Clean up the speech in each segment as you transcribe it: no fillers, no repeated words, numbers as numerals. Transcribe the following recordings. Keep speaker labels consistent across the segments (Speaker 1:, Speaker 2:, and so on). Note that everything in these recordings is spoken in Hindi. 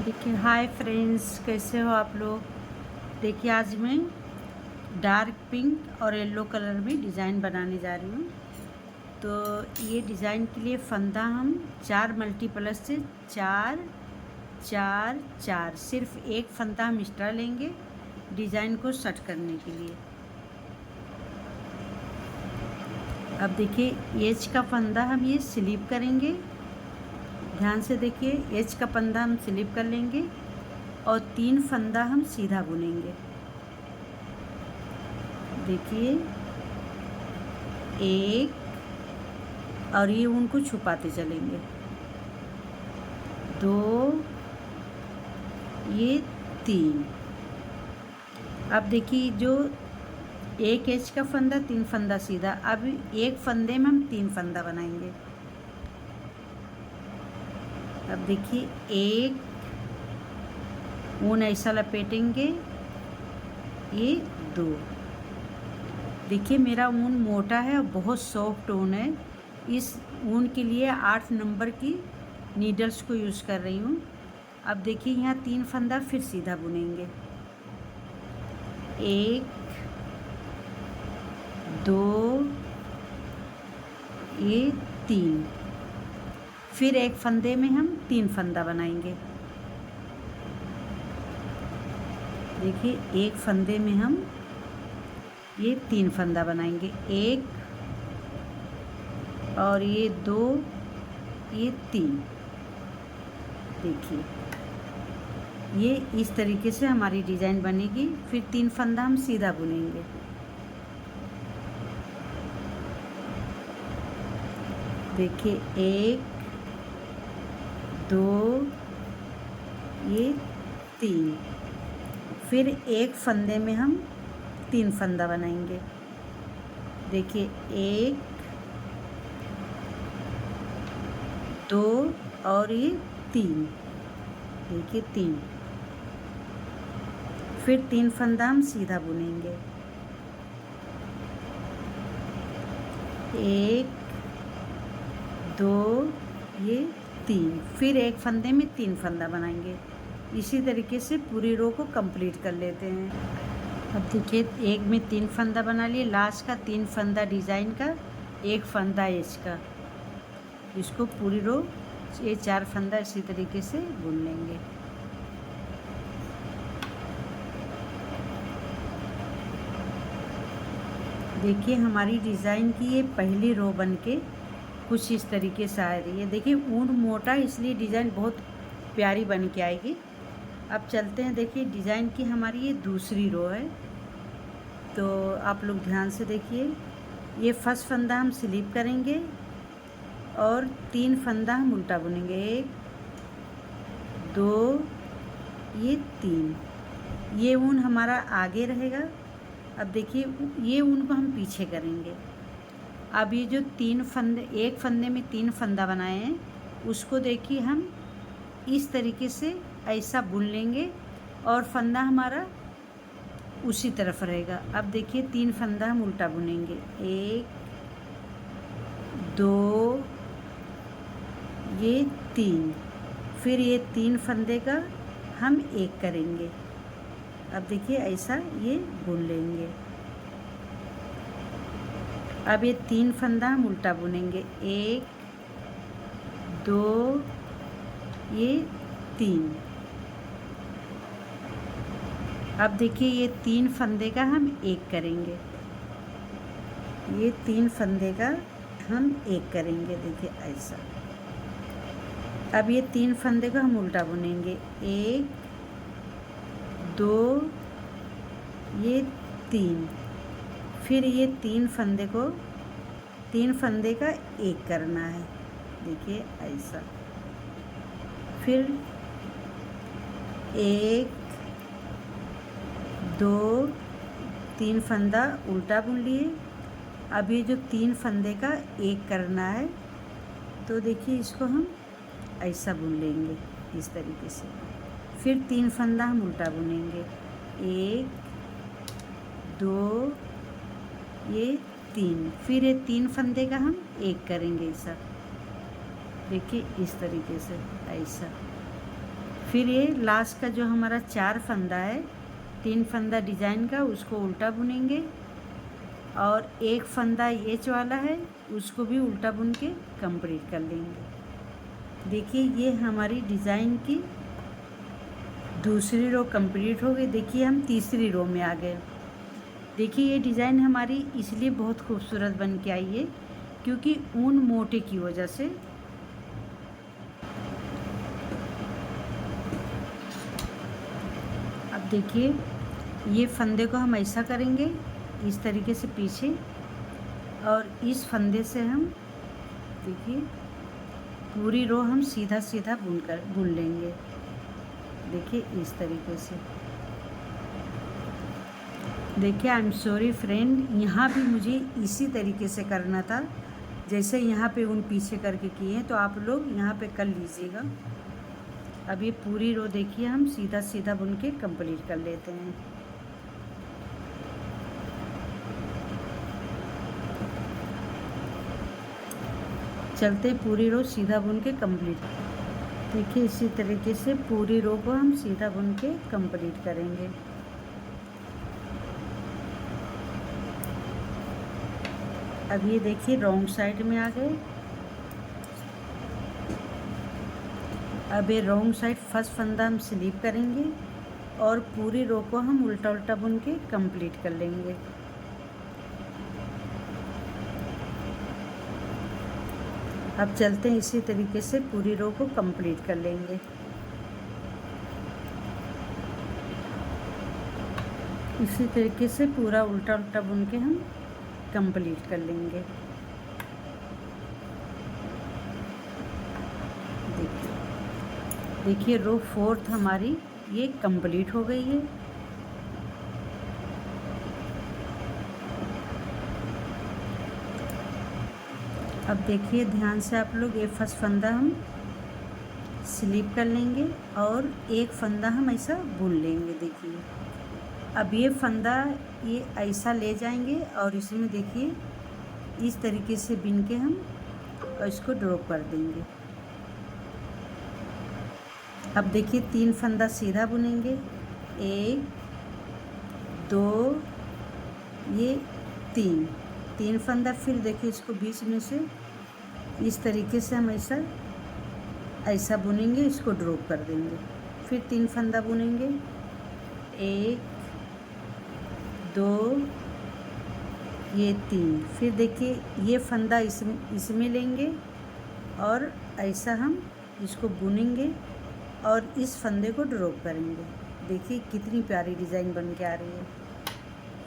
Speaker 1: देखिए, हाय फ्रेंड्स, कैसे हो आप लोग। देखिए, आज मैं डार्क पिंक और येलो कलर में डिज़ाइन बनाने जा रही हूँ। तो ये डिज़ाइन के लिए फंदा हम 4 मल्टीप्लस से 4 4 4 सिर्फ एक फंदा हम एक्स्ट्रा लेंगे डिज़ाइन को सेट करने के लिए। अब देखिए, एज का फंदा हम ये स्लिप करेंगे। ध्यान से देखिए, एज का फंदा हम स्लिप कर लेंगे और 3 फंदा हम सीधा बुनेंगे। देखिए, एक, और ये ऊन को छुपाते चलेंगे। 2, ये 3। अब देखिए, जो एक एज का फंदा 3 फंदा सीधा, अब एक फंदे में हम 3 फंदा बनाएंगे। अब देखिए, एक ऊन ऐसा लपेटेंगे, ये 2। देखिए, मेरा ऊन मोटा है और बहुत सॉफ्ट ऊन है। इस ऊन के लिए 8 नंबर की नीडल्स को यूज़ कर रही हूँ। अब देखिए, यहाँ 3 फंदा फिर सीधा बुनेंगे। 1, 2, ये 3। फिर एक फंदे में हम 3 फंदा बनाएंगे। देखिए, एक फंदे में हम ये 3 फंदा बनाएंगे। 1 और ये 2, ये 3। देखिए, ये इस तरीके से हमारी डिज़ाइन बनेगी। फिर 3 फंदा हम सीधा बुनेंगे। देखिए, 1, 2, ये 3। फिर एक फंदे में हम 3 फंदा बनाएंगे। देखिए, 1, 2 और ये 3। देखिए, 3। फिर 3 फंदा हम सीधा बुनेंगे। 1, 2, ये 3। फिर एक फंदे में 3 फंदा बनाएंगे। इसी तरीके से पूरी रो को कंप्लीट कर लेते हैं। अब देखिए, एक में 3 फंदा बना लिए, लास्ट का 3 फंदा डिज़ाइन का, एक फंदा एज का। इसको पूरी रो ये 4 फंदा इसी तरीके से बुन लेंगे। देखिए, हमारी डिज़ाइन की ये पहली रो बन के कुछ इस तरीके से आ रही है। देखिए, ऊन मोटा इसलिए डिज़ाइन बहुत प्यारी बन के आएगी। अब चलते हैं, देखिए डिज़ाइन की हमारी ये दूसरी रो है। तो आप लोग ध्यान से देखिए, ये फर्स्ट फंदा हम स्लिप करेंगे और 3 फंदा हम उल्टा बुनेंगे। 1, 2, ये 3। ये ऊन हमारा आगे रहेगा। अब देखिए, ये ऊन को हम पीछे करेंगे। अब ये जो 3 फंदे, एक फंदे में 3 फंदा बनाए हैं, उसको देखिए हम इस तरीके से ऐसा बुन लेंगे और फंदा हमारा उसी तरफ रहेगा। अब देखिए, 3 फंदा हम उल्टा बुनेंगे। 1, 2, ये 3। फिर ये 3 फंदे का हम एक करेंगे। अब देखिए, ऐसा ये बुन लेंगे। अब ये 3 फंदा हम उल्टा बुनेंगे। 1, 2, ये 3। अब देखिए, ये 3 फंदे का हम एक करेंगे। ये 3 फंदे का हम एक करेंगे। देखिए, ऐसा। अब ये 3 फंदे को हम उल्टा बुनेंगे। 1, 2, ये 3। फिर ये 3 फंदे को, 3 फंदे का एक करना है। देखिए, ऐसा। फिर 1, 2, 3 फंदा उल्टा बुन लिए। अब ये जो 3 फंदे का एक करना है, तो देखिए इसको हम ऐसा बुन लेंगे इस तरीके से। फिर 3 फंदा हम उल्टा बुनेंगे। 1, 2, ये 3। फिर ये 3 फंदे का हम एक करेंगे ऐसा। देखिए, इस तरीके से ऐसा। फिर ये लास्ट का जो हमारा 4 फंदा है, 3 फंदा डिज़ाइन का, उसको उल्टा बुनेंगे और 1 फंदा एच वाला है उसको भी उल्टा बुन के कंप्लीट कर लेंगे। देखिए ये हमारी डिज़ाइन की दूसरी रो कंप्लीट हो गई। देखिए हम तीसरी रो में आ गए। देखिए ये डिज़ाइन हमारी इसलिए बहुत खूबसूरत बन के आई है क्योंकि ऊन मोटे की वजह से। अब देखिए ये फंदे को हम ऐसा करेंगे, इस तरीके से पीछे, और इस फंदे से हम देखिए पूरी रो हम सीधा सीधा बुन लेंगे। देखिए इस तरीके से। देखिए आई एम सॉरी फ्रेंड, यहाँ भी मुझे इसी तरीके से करना था, जैसे यहाँ पे ऊन पीछे करके किए हैं तो आप लोग यहाँ पे कर लीजिएगा। अब ये पूरी रो देखिए हम सीधा सीधा बुन के कंप्लीट कर लेते हैं। चलते पूरी रो सीधा बुन के कंप्लीट। देखिए इसी तरीके से पूरी रो को हम सीधा बुन के कंप्लीट करेंगे। अब ये देखिए रॉन्ग साइड में आ गए। अब ये रॉन्ग साइड फर्स्ट फंदा हम स्लिप करेंगे और पूरी रो को हम उल्टा उल्टा बुन के कंप्लीट कर लेंगे। अब चलते हैं इसी तरीके से पूरी रो को कंप्लीट कर लेंगे। इसी तरीके से पूरा उल्टा उल्टा बुन के हम कंप्लीट कर लेंगे। देखिए रो 4th हमारी ये कंप्लीट हो गई है। अब देखिए ध्यान से आप लोग, ये फर्स्ट फंदा हम स्लिप कर लेंगे और एक फंदा हम ऐसा बुन लेंगे। देखिए अब ये फंदा ये ऐसा ले जाएंगे और इसमें देखिए इस तरीके से बिन के हम इसको ड्रॉप कर देंगे। अब देखिए 3 फंदा सीधा बुनेंगे, 1 2 ये 3 फंदा। फिर देखिए इसको बीच में से इस तरीके से हम ऐसा बुनेंगे, इसको ड्रॉप कर देंगे। फिर 3 फंदा बुनेंगे, 1 2 ये 3। फिर देखिए ये फंदा इसमें लेंगे और ऐसा हम इसको बुनेंगे और इस फंदे को ड्रॉप करेंगे। देखिए कितनी प्यारी डिज़ाइन बन के आ रही है।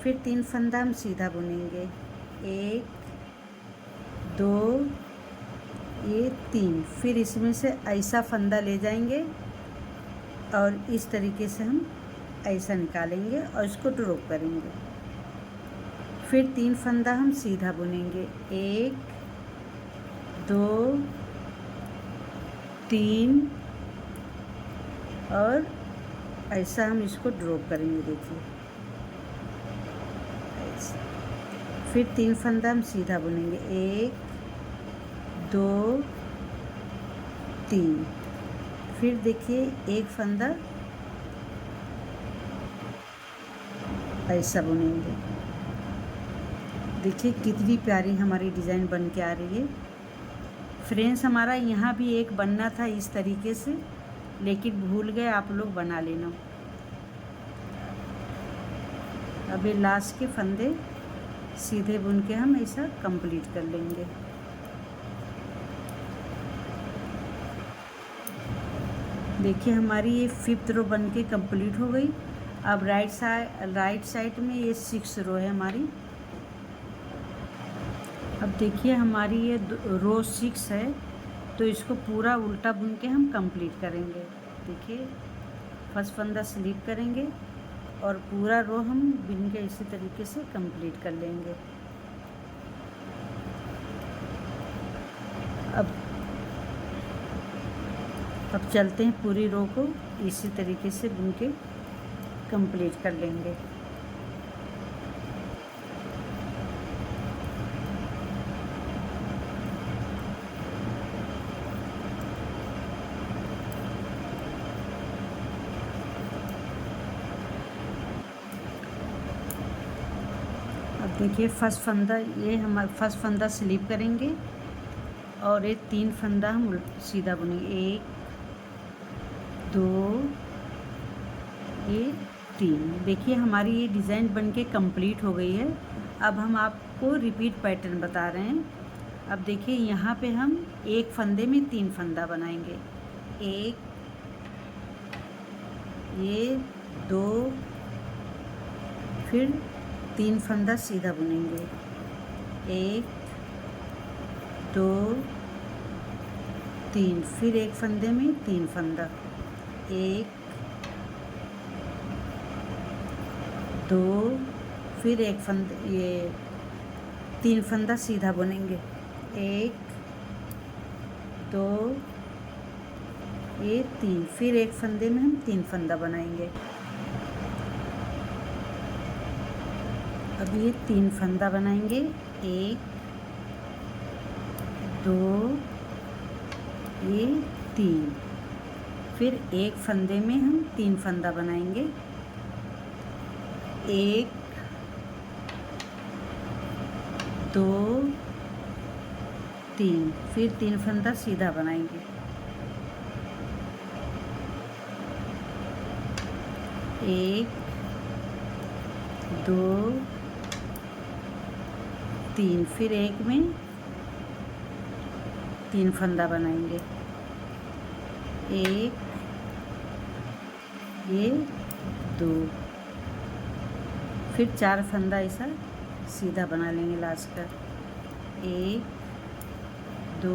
Speaker 1: फिर 3 फंदा हम सीधा बुनेंगे, 1 2 ये 3। फिर इसमें से ऐसा फंदा ले जाएंगे और इस तरीके से हम ऐसा निकालेंगे और इसको ड्रॉप करेंगे। फिर 3 फंदा हम सीधा बुनेंगे, 1 2 3 और ऐसा हम इसको ड्रॉप करेंगे। देखिए ऐसा। फिर 3 फंदा हम सीधा बुनेंगे, 1 2 3। फिर देखिए एक फंदा ऐसा बुनेंगे। देखिए कितनी प्यारी हमारी डिज़ाइन बन के आ रही है। फ्रेंड्स हमारा यहाँ भी एक बनना था इस तरीके से, लेकिन भूल गए, आप लोग बना लेना। अब ये लास्ट के फंदे सीधे बुन के हम ऐसा कंप्लीट कर लेंगे। देखिए हमारी ये 5th रो बन के कंप्लीट हो गई। अब राइट साइड में ये 6th रो है हमारी। अब देखिए हमारी ये रो 6 है, तो इसको पूरा उल्टा बुन के हम कंप्लीट करेंगे। देखिए फर्स्ट फंदा स्लिप करेंगे और पूरा रो हम बिन के इसी तरीके से कंप्लीट कर लेंगे। अब चलते हैं पूरी रो को इसी तरीके से बुन के कंप्लीट कर लेंगे। देखिए फर्स्ट फंदा, ये हमारा फर्स्ट फंदा स्लिप करेंगे और ये 3 फंदा हम सीधा बुनेंगे। 1 2 ये 3। देखिए हमारी ये डिज़ाइन बनके कंप्लीट हो गई है। अब हम आपको रिपीट पैटर्न बता रहे हैं। अब देखिए यहाँ पे हम एक फंदे में 3 फंदा बनाएंगे। 1 ये 2 फिर 3 फंदा सीधा बुनेंगे। 1 2 3 फिर एक फंदे में 3 फंदा। 1 2 फिर एक फंदे, ये 3 फंदा सीधा बुनेंगे। 1 2 ये 3 फिर एक फंदे में हम 3 फंदा बनाएंगे। अब ये 3 फंदा बनाएंगे। 1 2 ये 3 फिर एक फंदे में हम 3 फंदा बनाएंगे। 1 2 3 फिर 3 फंदा सीधा बनाएंगे। 1 2 3 फिर एक में 3 फंदा बनाएंगे। 1 ये 2 फिर 4 फंदा ऐसा सीधा बना लेंगे लास्ट का। 1 2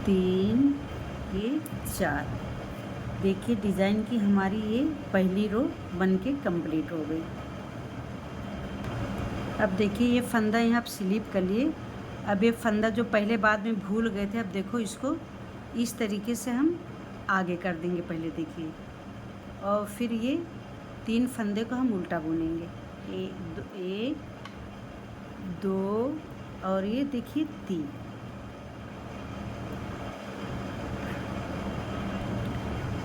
Speaker 1: 3 ये 4। देखिए डिज़ाइन की हमारी ये पहली रो बनके कंप्लीट हो गई। अब देखिए ये फंदा यहाँ आप स्लिप कर लिए। अब ये फंदा जो पहले बाद में भूल गए थे, अब देखो इसको इस तरीके से हम आगे कर देंगे। पहले देखिए और फिर ये 3 फंदे को हम उल्टा बुनेंगे। 1 2 और ये देखिए 3।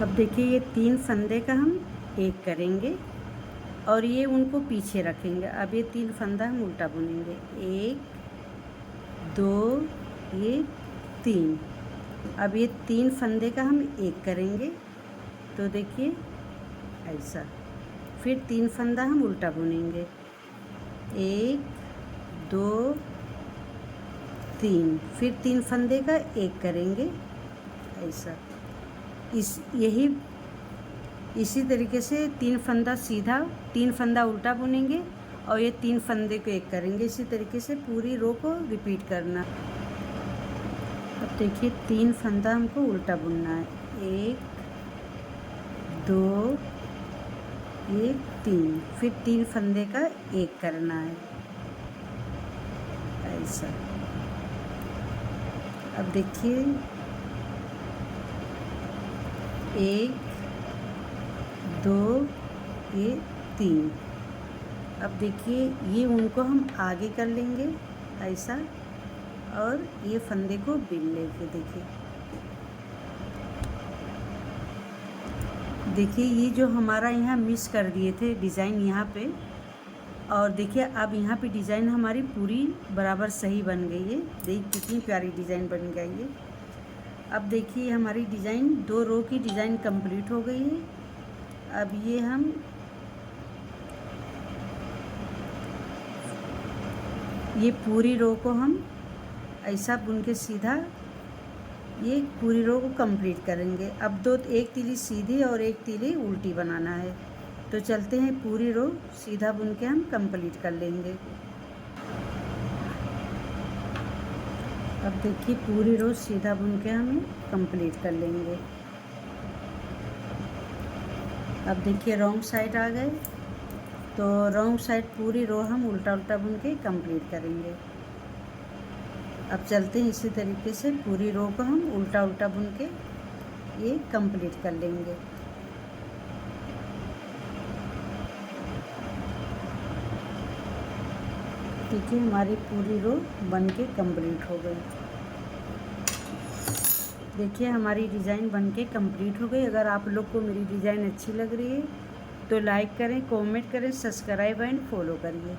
Speaker 1: अब देखिए ये 3 फंदे का हम एक करेंगे और ये उनको पीछे रखेंगे। अब ये 3 फंदा हम उल्टा बुनेंगे। 1 2 ये 3। अब ये 3 फंदे का हम एक करेंगे तो देखिए ऐसा। फिर 3 फंदा हम उल्टा बुनेंगे। 1 2 3 फिर 3 फंदे का एक करेंगे ऐसा। इसी तरीके से 3 फंदा सीधा, 3 फंदा उल्टा बुनेंगे और ये 3 फंदे को एक करेंगे। इसी तरीके से पूरी रो को रिपीट करना। अब देखिए 3 फंदा हमको उल्टा बुनना है। 1 2 ये 3 फिर 3 फंदे का एक करना है ऐसा। अब देखिए 1 2 ये 3। अब देखिए ये उनको हम आगे कर लेंगे ऐसा और ये फंदे को बिन लेके देखिए ये जो हमारा यहाँ मिस कर दिए थे डिज़ाइन यहाँ पे, और देखिए अब यहाँ पे डिज़ाइन हमारी पूरी बराबर सही बन गई है। देखिए कितनी प्यारी डिज़ाइन बन गई है। अब देखिए हमारी डिज़ाइन 2 रो की डिज़ाइन कंप्लीट हो गई है। अब ये हम ये पूरी रो को हम ऐसा बुन के सीधा ये पूरी रो को कंप्लीट करेंगे। अब एक तीली सीधी और एक तीली उल्टी बनाना है। तो चलते हैं पूरी रो सीधा बुन के हम कंप्लीट कर लेंगे। अब देखिए पूरी रो सीधा बुन के हमें कंप्लीट कर लेंगे। अब देखिए रॉन्ग साइड आ गए तो रॉन्ग साइड पूरी रो हम उल्टा उल्टा बुन के कंप्लीट करेंगे। अब चलते हैं इसी तरीके से पूरी रो को हम उल्टा उल्टा बुन के ये कंप्लीट कर लेंगे। देखिए हमारी पूरी रो बन के कंप्लीट हो गई। देखिए हमारी डिज़ाइन बन के कंप्लीट हो गई। अगर आप लोग को मेरी डिज़ाइन अच्छी लग रही है तो लाइक करें, कमेंट करें, सब्सक्राइब एंड फॉलो करिए।